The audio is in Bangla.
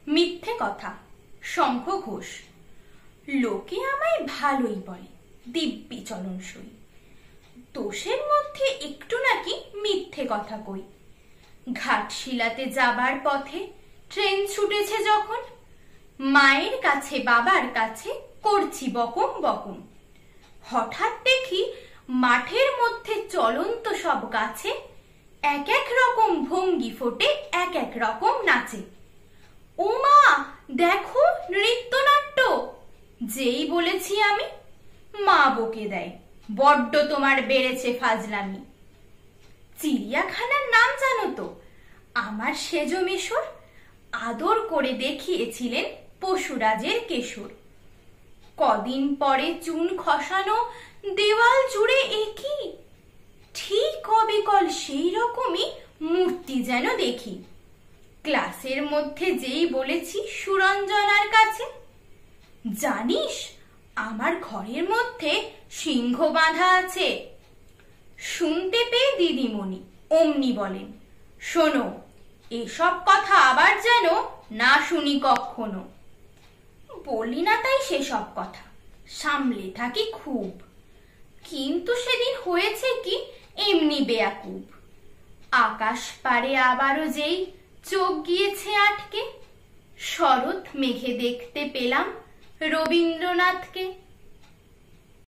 মিথ্যে কথা। শঙ্খ ঘোষ। লোকে আমায় ভালোই বলে, দিব্যি চলন সই। দোষের মধ্যে একটু নাকি মিথ্যে কথা কই। ঘাটশিলাতে যাবার পথে ট্রেন ছুটেছে যখন, মায়ের কাছে বাবার কাছে করছি বকম বকম। হঠাৎ দেখি মাঠের মধ্যে চলন্ত সব গাছে এক এক রকম ভঙ্গি ফোটে, এক এক রকম নাচে। ও মা, দেখো নৃত্যনাট্য। যেই বলেছি আমি, মা বকে দেয়, বড্ড তোমার বেড়েছে ফাজলামি। চিড়িয়াখানার নাম জানো তো? আমার সেজ মেশর আদর করে দেখিয়েছিলেন পশুরাজের কেশর। কদিন পরে চুন খসানো দেওয়াল জুড়ে একই, ঠিক অবিকল সেই রকমই মূর্তি যেন দেখি। ক্লাসের মধ্যে যেই বলেছি সুরঞ্জনার কাছে, জানিস আমার ঘরের মধ্যে সিংহ বাঁধা আছে। শুনতে পেয়ে দিদিমণি অমনি বলেন, শোনো, এসব কথা আবার যেন না শুনি কখনো। বলি না তাই সেসব কথা, সামলে থাকি খুব। কিন্তু সেদিন হয়েছে কি, এমনি বেয়াকুব। আকাশ পারে আবারও যেই চোখ গিয়েছে আটকে, শরৎ মেঘে দেখতে পেলাম রবীন্দ্রনাথকে।